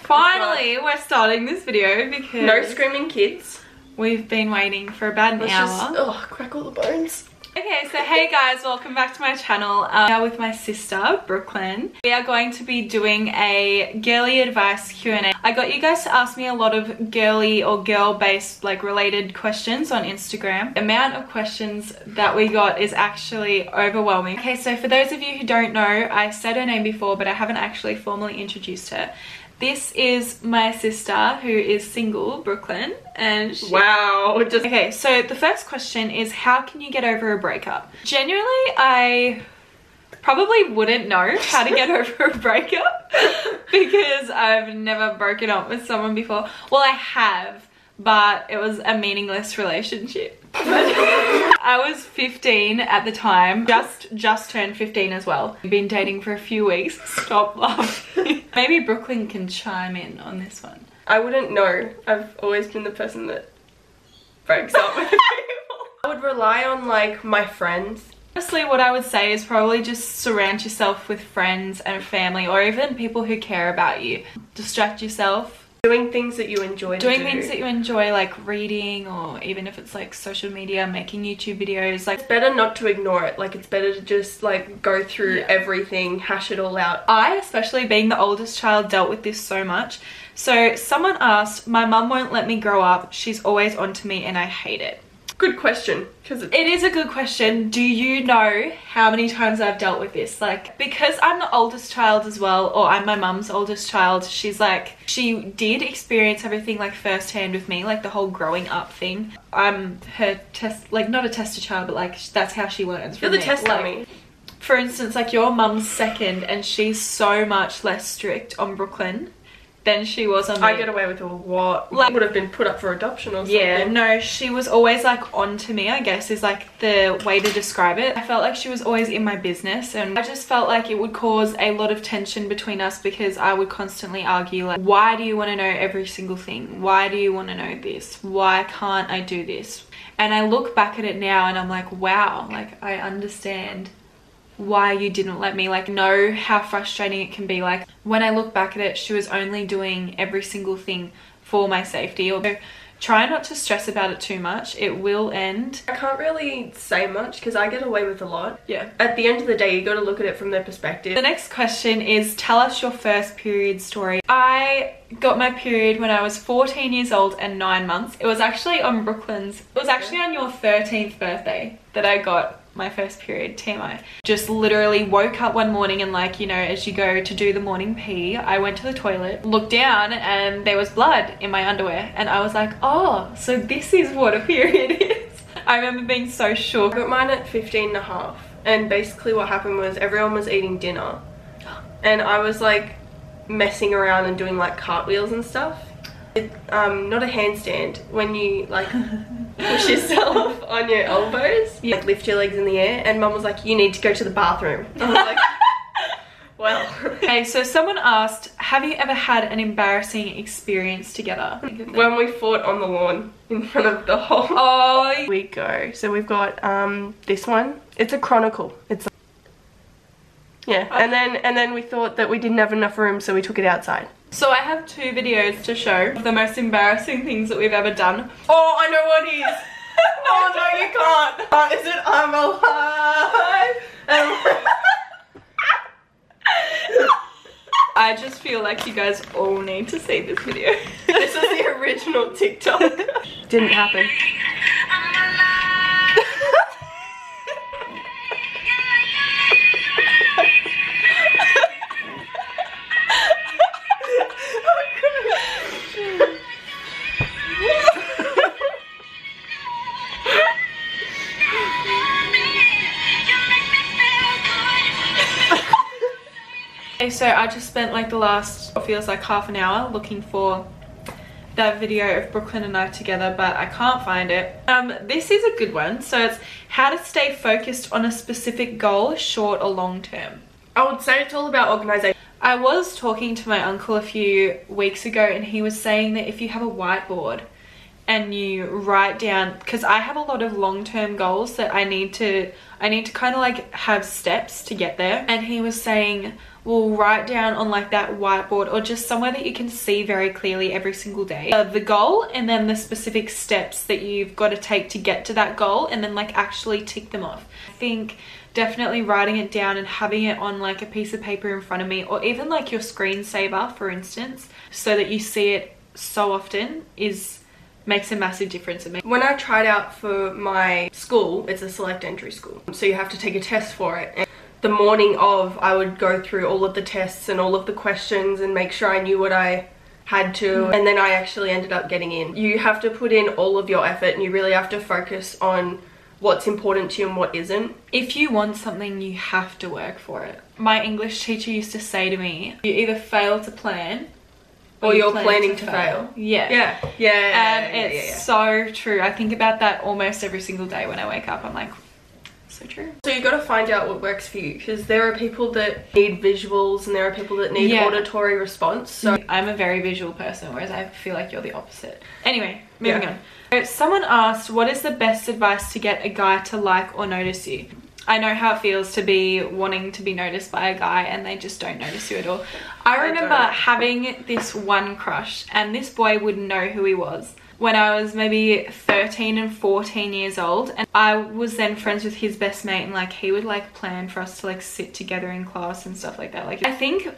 Finally, we're starting this video because no screaming kids. We've been waiting for about an hour. Just, crack all the bones. Okay, so hey guys, welcome back to my channel. Now with my sister, Brooklyn. We are going to be doing a girly advice Q&A. I got you guys to ask me a lot of girly or girl-based like related questions on Instagram. The amount of questions that we got is actually overwhelming. Okay, so for those of you who don't know, I said her name before, but I haven't actually formally introduced her. This is my sister who is single, Brooklyn, and wow. Okay, so the first question is, how can you get over a breakup? Genuinely, I probably wouldn't know how to get over a breakup because I've never broken up with someone before. Well, I have, but it was a meaningless relationship. I was 15 at the time, just turned 15 as well. Been dating for a few weeks. Stop laughing. Maybe Brooklyn can chime in on this one. I wouldn't know. I've always been the person that breaks up with people. I would rely on like my friends. Honestly, what I would say is probably just surround yourself with friends and family, or even people who care about you. Distract yourself. Doing things that you enjoy Doing things that you enjoy, like reading, or even if it's like social media, making YouTube videos. Like, it's better not to ignore it. Like, it's better to just like go through everything, hash it all out. I, especially being the oldest child, dealt with this so much. So someone asked, my mum won't let me grow up. She's always onto me and I hate it. Good question, because it is a good question. Do you know how many times I've dealt with this? Like, because I'm the oldest child as well, or I'm my mum's oldest child, she's like, she did experience everything like firsthand with me, like the whole growing up thing. I'm her test, like not a tester child, but like that's how she learns. You're the test dummy. For instance, like your mum's second and she's so much less strict on Brooklyn than she was on me. I get away with a lot. Like, would have been put up for adoption or something. Yeah, no, she was always like on to me, I guess is like the way to describe it. I felt like she was always in my business, and I just felt like it would cause a lot of tension between us because I would constantly argue like, why do you want to know every single thing? Why do you want to know this? Why can't I do this? And I look back at it now and I'm like, wow, like I understand why you didn't let me, like, know how frustrating it can be. Like, when I look back at it, she was only doing every single thing for my safety. Although try not to stress about it too much, it will end. I can't really say much because I get away with a lot. Yeah, at the end of the day you got to look at it from their perspective. The next question is, tell us your first period story. I got my period when I was 14 years old and 9 months. It was actually on Brooklyn's, it was actually on your 13th birthday that I got my first period. TMI. Just literally woke up one morning and, like, you know, as you go to do the morning pee, I went to the toilet, looked down, and there was blood in my underwear, and I was like, oh, so this is what a period is. I remember being so shook. I got mine at 15 and a half, and basically what happened was everyone was eating dinner and I was like messing around and doing like cartwheels and stuff. Not a handstand, when you like push yourself on your elbows, you like lift your legs in the air, and mum was like, you need to go to the bathroom. I was like, well. Okay, so someone asked, have you ever had an embarrassing experience together? When we fought on the lawn in front of the whole we go. So we've got this one. It's a chronicle. It's yeah, and then we thought that we didn't have enough room, so we took it outside. So I have 2 videos to show of the most embarrassing things that we've ever done. Oh, I know what it is. Oh no, you can't. Is it I'm alive? I just feel like you guys all need to see this video. This is the original TikTok. Didn't happen. Okay, so I just spent like the last, what feels like half an hour looking for that video of Brooklyn and I together, but I can't find it. This is a good one. So it's how to stay focused on a specific goal, short or long term. I would say it's all about organisation. I was talking to my uncle a few weeks ago and he was saying that if you have a whiteboard and you write down, because I have a lot of long-term goals that I need to kind of like have steps to get there. And he was saying, well, write down on like that whiteboard or just somewhere that you can see very clearly every single day the goal, and then the specific steps that you've got to take to get to that goal, and then like actually tick them off. I think definitely writing it down and having it on like a piece of paper in front of me, or even like your screensaver, for instance, so that you see it so often, makes a massive difference in me. When I tried out for my school, it's a select entry school, so you have to take a test for it. And the morning of, I would go through all of the tests and all of the questions and make sure I knew what I had to, and then I actually ended up getting in. You have to put in all of your effort, and you really have to focus on what's important to you and what isn't. If you want something, you have to work for it. My English teacher used to say to me, you either fail to plan or you're planning to fail. Yeah. And it's so true. I think about that almost every single day when I wake up. I'm like, so true. So you got to find out what works for you, because there are people that need visuals and there are people that need auditory response. So I'm a very visual person, whereas I feel like you're the opposite. Anyway, moving on. So someone asked, what is the best advice to get a guy to like or notice you? I know how it feels to be wanting to be noticed by a guy and they just don't notice you at all. I remember having this one crush, and this boy would know who he was when I was maybe 13 and 14 years old, and I was then friends with his best mate, and like he would like plan for us to like sit together in class and stuff like that. Like, I think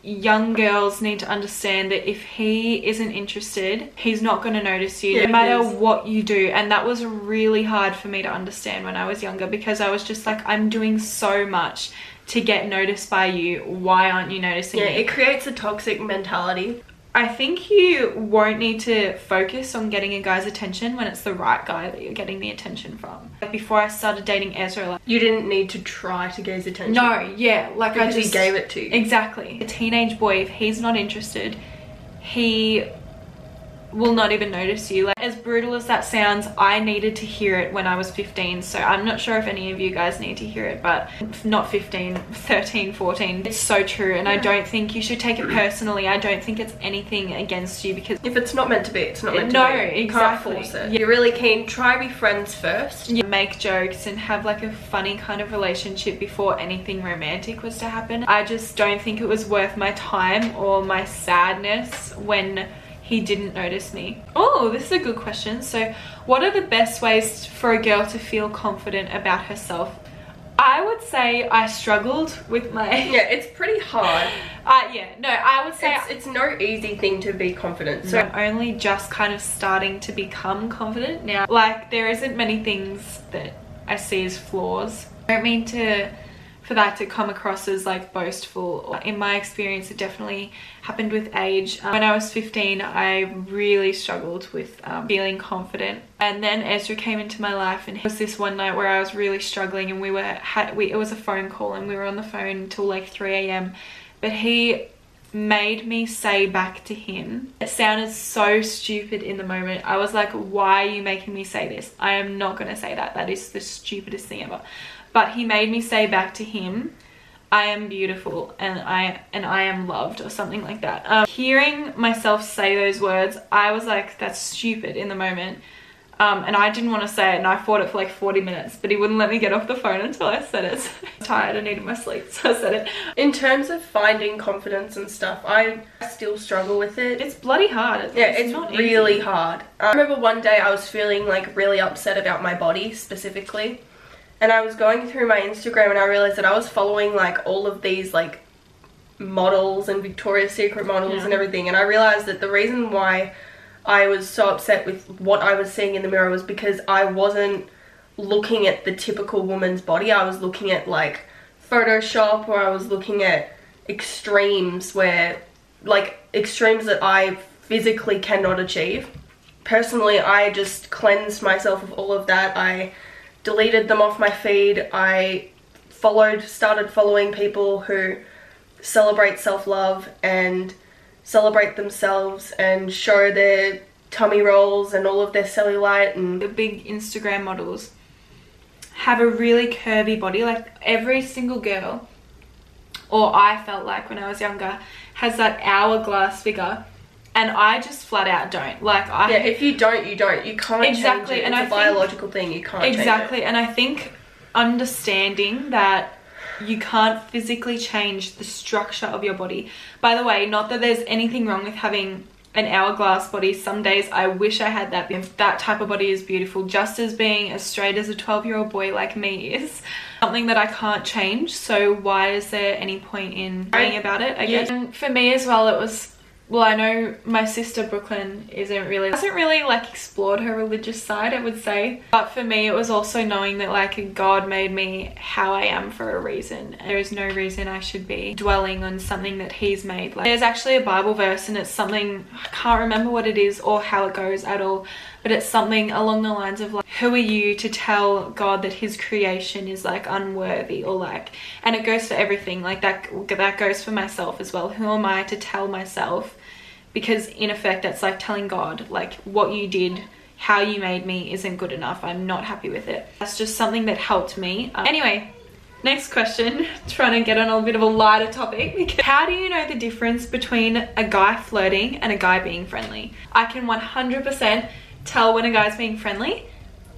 young girls need to understand that if he isn't interested, he's not going to notice you no matter what you do. And that was really hard for me to understand when I was younger, because I was just like, I'm doing so much to get noticed by you, why aren't you noticing me? It creates a toxic mentality. I think you won't need to focus on getting a guy's attention when it's the right guy that you're getting the attention from. Like, before I started dating Ezra, like, you didn't need to try to gain his attention. No, like because he gave it to you. Exactly. A teenage boy, if he's not interested, he will not even notice you. Like, as brutal as that sounds, I needed to hear it when I was 15, so I'm not sure if any of you guys need to hear it, but not 15, 13, 14. It's so true, and I don't think you should take it personally. I don't think it's anything against you, because if it's not meant to be, it's not meant to be. No, exactly. You can't force it. You're really keen, try be friends first. You make jokes and have like a funny kind of relationship before anything romantic was to happen. I just don't think it was worth my time or my sadness when he didn't notice me. Oh, this is a good question. So what are the best ways for a girl to feel confident about herself? I would say I struggled with my... Yeah, it's pretty hard. I would say... It's no easy thing to be confident. So I'm only just kind of starting to become confident now. Like, there isn't many things that I see as flaws. I don't mean for that to come across as like boastful. In my experience, it definitely happened with age. When I was 15, I really struggled with feeling confident, and then Ezra came into my life, and it was this one night where I was really struggling, and it was a phone call, and we were on the phone till like 3 a.m. but he made me say back to him. It sounded so stupid in the moment. I was like, why are you making me say this? I am not gonna say that. That is the stupidest thing ever. But he made me say back to him, I am beautiful and I am loved, or something like that. Hearing myself say those words, I was like, that's stupid in the moment. And I didn't want to say it, and I fought it for like 40 minutes, but he wouldn't let me get off the phone until I said it. So I was tired, I needed my sleep, so I said it. In terms of finding confidence and stuff, I still struggle with it. It's bloody hard. It's not really hard. I remember one day I was feeling like really upset about my body specifically. And I was going through my Instagram, and I realized that I was following like all of these like models and Victoria's Secret models and everything. And I realized that the reason why I was so upset with what I was seeing in the mirror was because I wasn't looking at the typical woman's body. I was looking at like Photoshop, or I was looking at extremes that I physically cannot achieve. Personally, I just cleansed myself of all of that. I deleted them off my feed. I started following people who celebrate self-love and celebrate themselves and show their tummy rolls and all of their cellulite. And the big Instagram models have a really curvy body. Like, every single girl, or I felt like when I was younger, has that hourglass figure. And I just flat out don't. Like, yeah, if you don't, you don't. You can't exactly, change it. and It's a biological thing. You can't exactly, change it. and I think understanding that you can't physically change the structure of your body. By the way, not that there's anything wrong with having an hourglass body. Some days I wish I had that. That type of body is beautiful, just as being as straight as a 12-year-old boy like me is something that I can't change. So why is there any point in worrying about it, I guess? And for me as well, it was, well, I know my sister Brooklyn hasn't really like explored her religious side, I would say. But for me, it was also knowing that like God made me how I am for a reason. There is no reason I should be dwelling on something that he's made. Like, there's actually a Bible verse, and it's something, I can't remember what it is or how it goes at all, but it's something along the lines of like, who are you to tell God that his creation is like unworthy, or like, and it goes for everything. Like that goes for myself as well. Who am I to tell myself? Because in effect, that's like telling God, like, what you did, how you made me isn't good enough. I'm not happy with it. That's just something that helped me. Anyway, next question. Trying to get on a bit of a lighter topic. How do you know the difference between a guy flirting and a guy being friendly? I can 100% tell when a guy's being friendly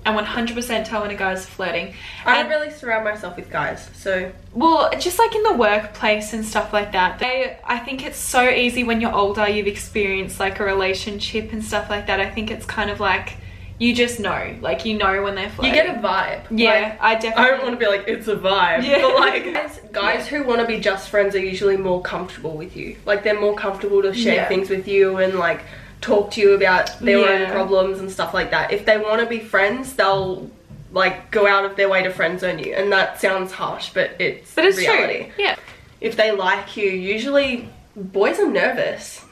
and 100% tell when a guy's flirting. I don't really surround myself with guys, so... Well, just like in the workplace and stuff like that. I think it's so easy when you're older, you've experienced like a relationship and stuff like that. I think it's kind of like, you just know. Like, you know when they're flirting. You get a vibe. Yeah, like, I definitely... I don't want to be like, it's a vibe. Yeah. But like, guys who want to be just friends are usually more comfortable with you. Like, they're more comfortable to share things with you and like... talk to you about their own problems and stuff like that. If they want to be friends, they'll like go out of their way to friend zone you, and that sounds harsh, but it's reality. True. Yeah. If they like you, usually boys are nervous,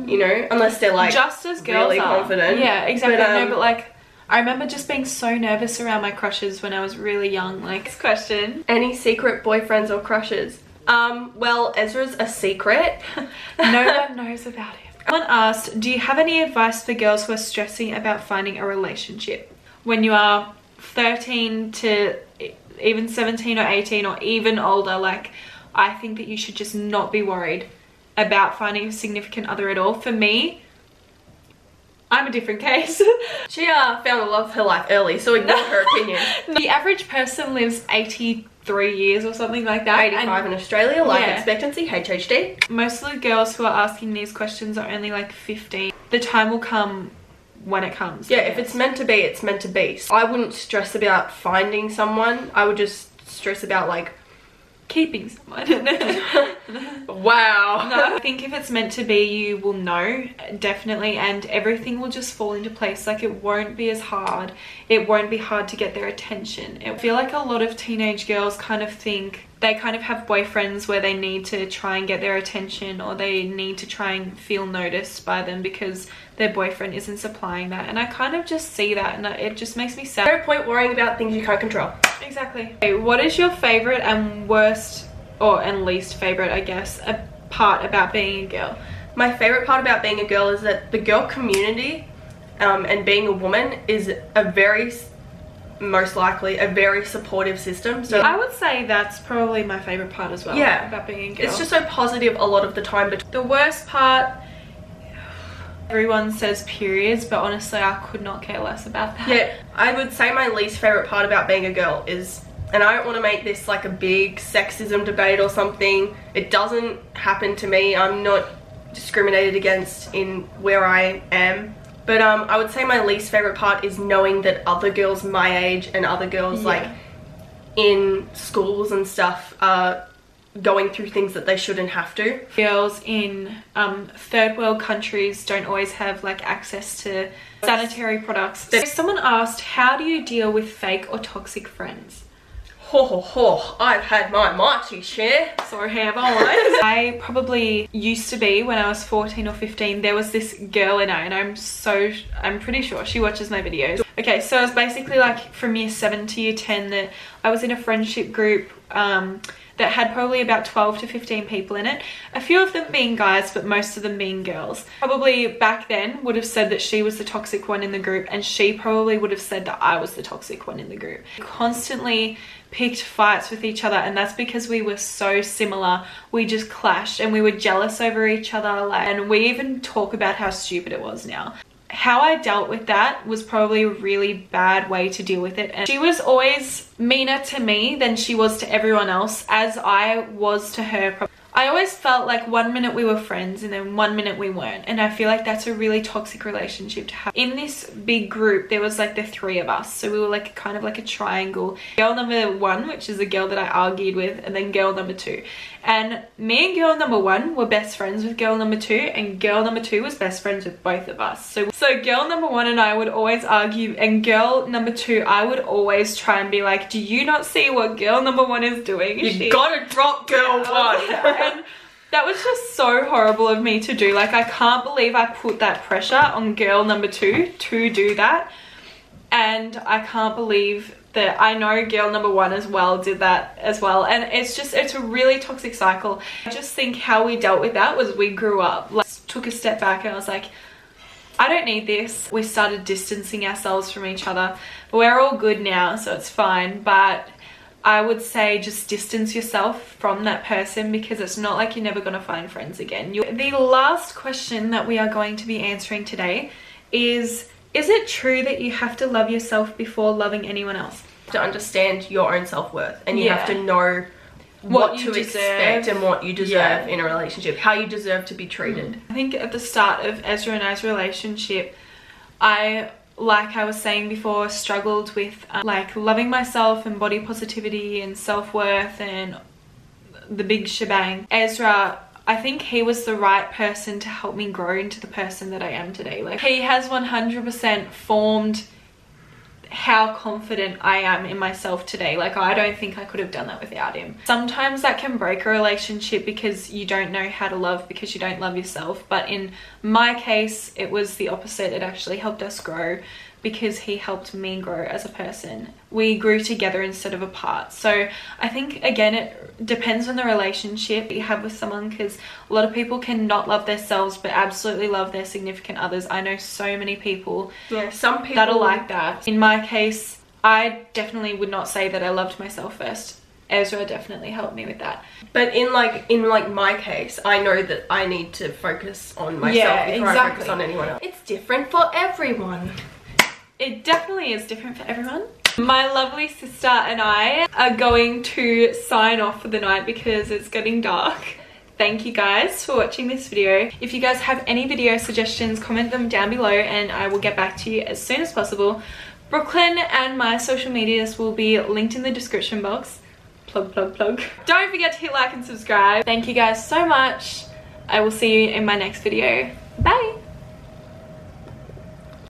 you know, unless they're like just as girls really are. confident. Yeah, exactly. But like, I remember just being so nervous around my crushes when I was really young. Like, this question: any secret boyfriends or crushes? Well, Ezra's a secret. No one knows about it. Someone asked, do you have any advice for girls who are stressing about finding a relationship? When you are 13 to even 17 or 18 or even older, like, I think that you should just not be worried about finding a significant other at all. For me, I'm a different case. She found the love of her life early, so ignore her opinion. The average person lives 83 years or something like that. 85 in Australia, life expectancy, HHD. Most of the girls who are asking these questions are only like 15. The time will come when it comes. Yeah, if it's meant to be, it's meant to be. I wouldn't stress about finding someone. I would just stress about like keeping someone. Wow. No, I think if it's meant to be, you will know, definitely, and everything will just fall into place. Like, it won't be as hard. It won't be hard to get their attention. I feel like a lot of teenage girls kind of think they kind of have boyfriends where they need to try and get their attention, or they need to try and feel noticed by them because their boyfriend isn't supplying that. And I kind of just see that, and it just makes me sad. No point worrying about things you can't control. Exactly. Okay, what is your favorite and worst, or and least favorite, I guess, a part about being a girl? My favorite part about being a girl is that the girl community and being a woman is most likely a very supportive system. So I would say that's probably my favorite part as well. Yeah, about being a girl. It's just so positive a lot of the time. But the worst part, everyone says periods, but honestly I could not care less about that. Yeah, I would say my least favorite part about being a girl is, and I don't want to make this like a big sexism debate or something, it doesn't happen to me. I'm not discriminated against in where I am. But I would say my least favorite part is knowing that other girls my age and other girls like in schools and stuff are going through things that they shouldn't have to. Girls in third world countries don't always have like access to sanitary products. So someone asked, how do you deal with fake or toxic friends? I've had my mighty share. So have I. I probably used to be, when I was 14 or 15, there was this girl in and I'm pretty sure she watches my videos. Okay, so it was basically like from year 7 to year 10 that I was in a friendship group that had probably about 12 to 15 people in it. A few of them being guys, but most of them being girls. Probably back then would have said that she was the toxic one in the group, and she probably would have said that I was the toxic one in the group. Constantly picked fights with each other, and that's because we were so similar. We just clashed and we were jealous over each other, and we even talk about how stupid it was now. How I dealt with that was probably a really bad way to deal with it, and she was always meaner to me than she was to everyone else, as I was to her. I always felt like 1 minute we were friends and then 1 minute we weren't, and I feel like that's a really toxic relationship to have. In this big group there was like the 3 of us, so we were like kind of like a triangle. Girl number 1, which is the girl that I argued with, and then girl number 2, and me and girl number 1 were best friends with girl number 2, and girl number 2 was best friends with both of us. So girl number 1 and I would always argue, and girl number 2, I would always try and be like, do you not see what girl number 1 is doing? You gotta drop girl 1. And that was just so horrible of me to do. Like, I can't believe I put that pressure on girl number 2 to do that, and I can't believe that I know girl number 1 as well did that as well. And it's a really toxic cycle. I just think how we dealt with that was we grew up, like, took a step back, and I was like, I don't need this. We started distancing ourselves from each other. We're all good now, so it's fine, but I would say just distance yourself from that person, because it's not like you're never going to find friends again. The last question that we are going to be answering today is it true that you have to love yourself before loving anyone else? To understand your own self-worth, and you have to know what to expect and what you deserve in a relationship, how you deserve to be treated. I think at the start of Ezra and I's relationship, like I was saying before, struggled with like loving myself and body positivity and self-worth and the big shebang. Ezra, I think he was the right person to help me grow into the person that I am today. Like, he has 100% formed how confident I am in myself today. Like, I don't think I could have done that without him. Sometimes that can break a relationship because you don't know how to love, because you don't love yourself. But in my case, it was the opposite. It actually helped us grow, because he helped me grow as a person. We grew together instead of apart. So I think, again, it depends on the relationship you have with someone, because a lot of people can not love themselves but absolutely love their significant others. I know so many people, some people that are like that. In my case, I definitely would not say that I loved myself first. Ezra definitely helped me with that. But in my case, I know that I need to focus on myself before I focus on anyone else. It's different for everyone. It definitely is different for everyone. My lovely sister and I are going to sign off for the night because it's getting dark. Thank you guys for watching this video. If you guys have any video suggestions, comment them down below and I will get back to you as soon as possible. Brooklyn and my social medias will be linked in the description box. Plug, plug, plug. Don't forget to hit like and subscribe. Thank you guys so much. I will see you in my next video. Bye.